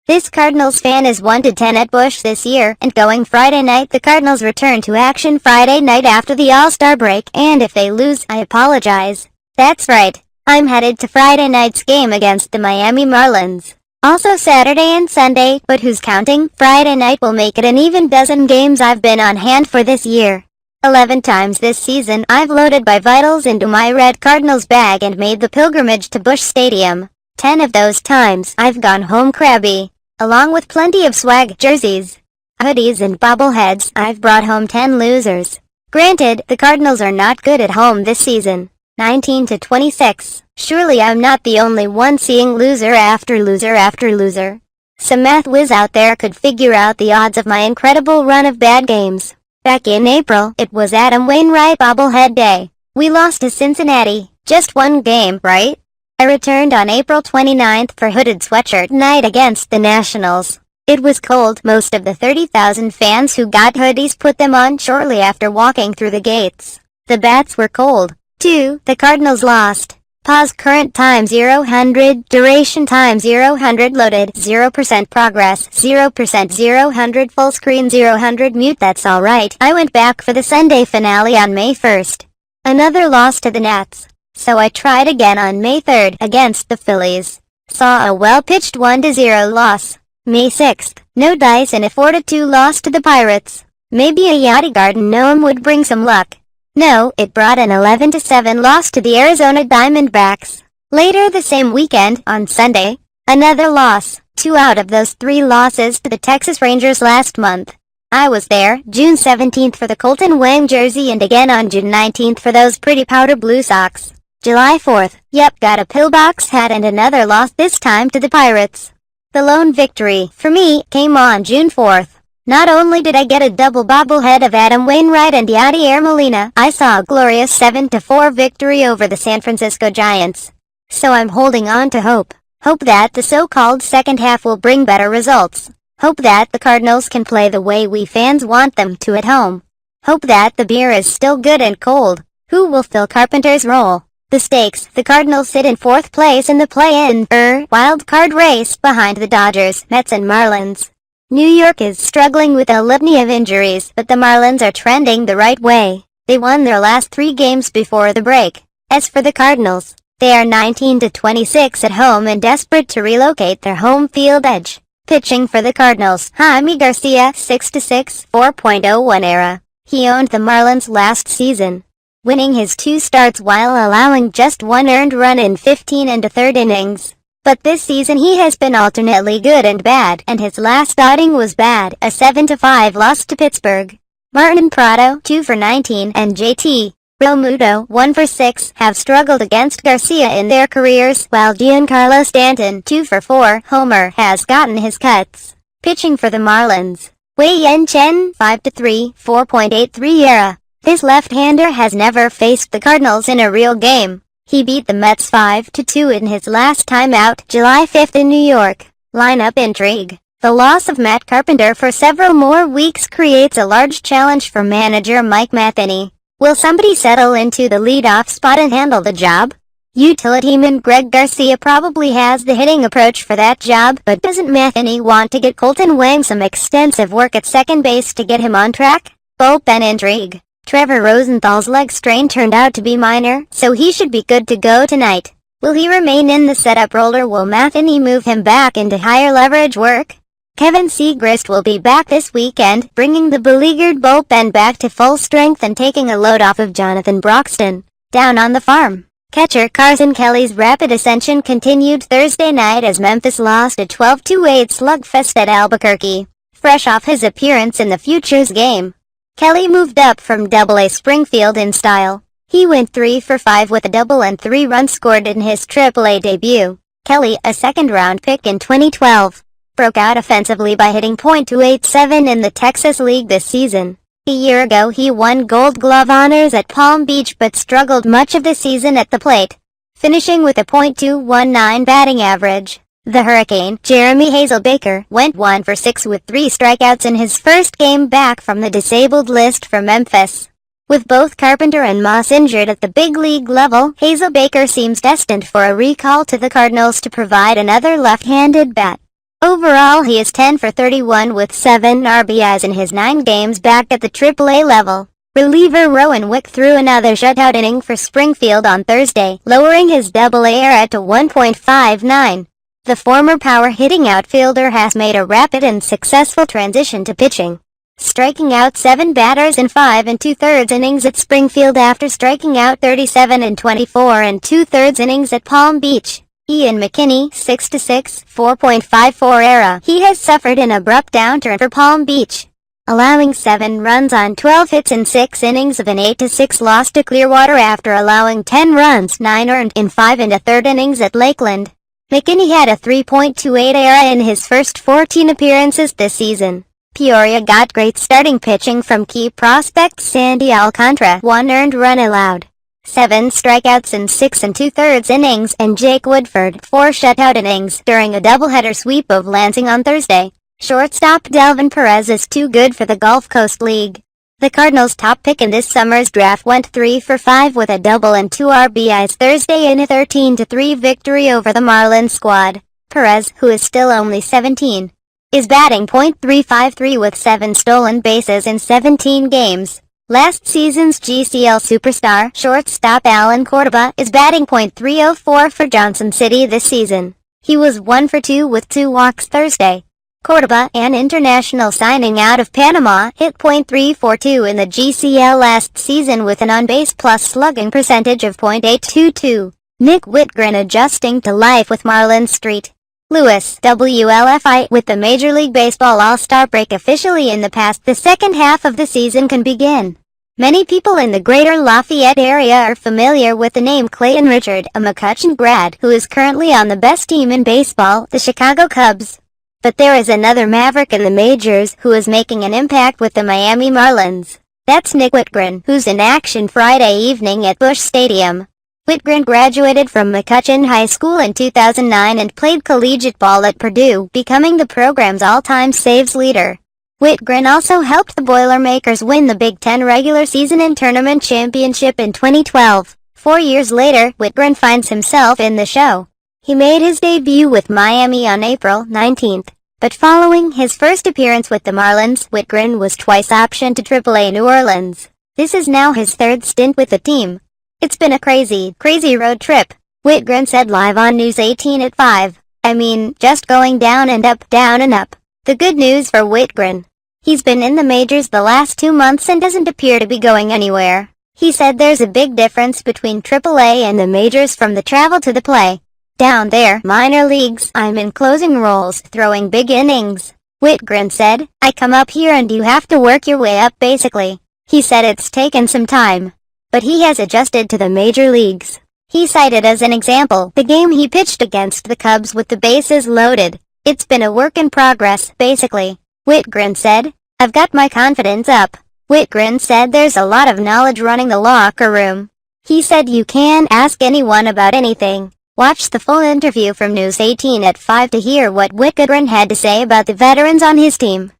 This Cardinals fan is 1-10 at Busch this year, and going Friday night the Cardinals return to action Friday night after the All-Star break, and if they lose, I apologize. That's right, I'm headed to Friday night's game against the Miami Marlins. Also Saturday and Sunday, but who's counting? Friday night will make it an even dozen games I've been on hand for this year. 11 times this season I've loaded my vitals into my red Cardinals bag and made the pilgrimage to Busch Stadium. 10 of those times I've gone home crabby. Along with plenty of swag, jerseys, hoodies and bobbleheads, I've brought home 10 losers. Granted, the Cardinals are not good at home this season. 19-26. Surely I'm not the only one seeing loser after loser after loser. Some math whiz out there could figure out the odds of my incredible run of bad games. Back in April, it was Adam Wainwright bobblehead day. We lost to Cincinnati. Just one game, right? I returned on April 29th for hooded sweatshirt night against the Nationals. It was cold. Most of the 30,000 fans who got hoodies put them on shortly after walking through the gates. The bats were cold, too. The Cardinals lost. Pause current time 0-100, duration time 0-100, loaded 0% progress 0% 0-100, full screen 0-100, mute. That's alright. I went back for the Sunday finale on May 1st. Another loss to the Nats. So I tried again on May 3rd against the Phillies. Saw a well-pitched 1-0 loss. May 6th, no dice and a 4-2 loss to the Pirates. Maybe a Yachty Garden gnome would bring some luck. No, it brought an 11-7 loss to the Arizona Diamondbacks. Later the same weekend, on Sunday, another loss. 2 out of those 3 losses to the Texas Rangers last month. I was there, June 17th for the Colton Wang jersey and again on June 19th for those pretty powder blue socks. July 4th, yep, got a pillbox hat and another loss, this time to the Pirates. The lone victory, for me, came on June 4th. Not only did I get a double bobblehead of Adam Wainwright and Yadier Molina, I saw a glorious 7-4 victory over the San Francisco Giants. So I'm holding on to hope. Hope that the so-called second half will bring better results. Hope that the Cardinals can play the way we fans want them to at home. Hope that the beer is still good and cold. Who will fill Carpenter's role? The stakes, the Cardinals sit in 4th place in the play-in, wild card race behind the Dodgers, Mets and Marlins. New York is struggling with a litany of injuries, but the Marlins are trending the right way. They won their last 3 games before the break. As for the Cardinals, they are 19-26 at home and desperate to relocate their home field edge. Pitching for the Cardinals, Jaime Garcia, 6-6, 4.01 ERA. He owned the Marlins last season, winning his 2 starts while allowing just 1 earned run in 15 1/3 innings. But this season he has been alternately good and bad, and his last outing was bad, a 7-5 loss to Pittsburgh. Martin Prado, 2 for 19, and JT Realmuto, 1 for 6, have struggled against Garcia in their careers, while Giancarlo Stanton, 2 for 4, homer, has gotten his cuts. Pitching for the Marlins, Wei Yen Chen, 5-3, 4.83 ERA. This left-hander has never faced the Cardinals in a real game. He beat the Mets 5-2 in his last time out, July 5th in New York. Lineup intrigue. The loss of Matt Carpenter for several more weeks creates a large challenge for manager Mike Matheny. Will somebody settle into the leadoff spot and handle the job? Utilityman Greg Garcia probably has the hitting approach for that job, but doesn't Matheny want to get Colton Wang some extensive work at second base to get him on track? Bullpen intrigue. Trevor Rosenthal's leg strain turned out to be minor, so he should be good to go tonight. Will he remain in the setup role or will Matheny move him back into higher leverage work? Kevin Segrist will be back this weekend, bringing the beleaguered bullpen back to full strength and taking a load off of Jonathan Broxton. Down on the farm, catcher Carson Kelly's rapid ascension continued Thursday night as Memphis lost a 12-8 slugfest at Albuquerque. Fresh off his appearance in the Futures game, Kelly moved up from Double-A Springfield in style. He went 3 for 5 with a double and 3 runs scored in his Triple-A debut. Kelly, a second-round pick in 2012, broke out offensively by hitting .287 in the Texas League this season. A year ago he won Gold Glove honors at Palm Beach but struggled much of the season at the plate, finishing with a .219 batting average. The Hurricane, Jeremy Hazelbaker, went 1 for 6 with 3 strikeouts in his first game back from the disabled list for Memphis. With both Carpenter and Moss injured at the big league level, Hazelbaker seems destined for a recall to the Cardinals to provide another left-handed bat. Overall, he is 10 for 31 with 7 RBIs in his 9 games back at the AAA level. Reliever Rowan Wick threw another shutout inning for Springfield on Thursday, lowering his AA ERA to 1.59. The former power-hitting outfielder has made a rapid and successful transition to pitching, striking out 7 batters in 5 2/3 innings at Springfield after striking out 37 in 24 2/3 innings at Palm Beach. Ian McKinney, 6-6, 4.54 ERA. He has suffered an abrupt downturn for Palm Beach, allowing 7 runs on 12 hits in 6 innings of an 8-6 loss to Clearwater after allowing 10 runs, 9 earned, in 5 1/3 innings at Lakeland. McKinney had a 3.28 ERA in his first 14 appearances this season. Peoria got great starting pitching from key prospect Sandy Alcantara, 1 earned run allowed, 7 strikeouts in 6 2/3 innings, and Jake Woodford, 4 shutout innings during a doubleheader sweep of Lansing on Thursday. Shortstop Delvin Perez is too good for the Gulf Coast League. The Cardinals' top pick in this summer's draft went 3 for 5 with a double and 2 RBIs Thursday in a 13-3 victory over the Marlins squad. Perez, who is still only 17, is batting .353 with 7 stolen bases in 17 games. Last season's GCL superstar, shortstop Alan Cordoba, is batting .304 for Johnson City this season. He was 1 for 2 with 2 walks Thursday. Cordoba, an international signing out of Panama, hit .342 in the GCL last season with an on-base plus slugging percentage of .822. Nick Whitgren adjusting to life with Marlins St. Louis WLFI. With the Major League Baseball All-Star break officially in the past, the second half of the season can begin. Many people in the greater Lafayette area are familiar with the name Clayton Richard, a McCutcheon grad who is currently on the best team in baseball, the Chicago Cubs. But there is another Maverick in the majors who is making an impact with the Miami Marlins. That's Nick Whitgren, who's in action Friday evening at Busch Stadium. Whitgren graduated from McCutcheon High School in 2009 and played collegiate ball at Purdue, becoming the program's all-time saves leader. Whitgren also helped the Boilermakers win the Big Ten regular season and tournament championship in 2012. 4 years later, Whitgren finds himself in the show. He made his debut with Miami on April 19, but following his first appearance with the Marlins, Whitgren was twice optioned to AAA New Orleans. This is now his 3rd stint with the team. It's been a crazy road trip, Whitgren said live on News 18 at 5. I mean, just going down and up, down and up. The good news for Whitgren: he's been in the majors the last 2 months and doesn't appear to be going anywhere. He said there's a big difference between AAA and the majors from the travel to the play. Down there, minor leagues, I'm in closing roles, throwing big innings. Whitgren said, I come up here and you have to work your way up basically. He said it's taken some time, but he has adjusted to the major leagues. He cited as an example the game he pitched against the Cubs with the bases loaded. It's been a work in progress, basically. Whitgren said, I've got my confidence up. Whitgren said there's a lot of knowledge running the locker room. He said you can ask anyone about anything. Watch the full interview from News 18 at 5 to hear what Whitgren had to say about the veterans on his team.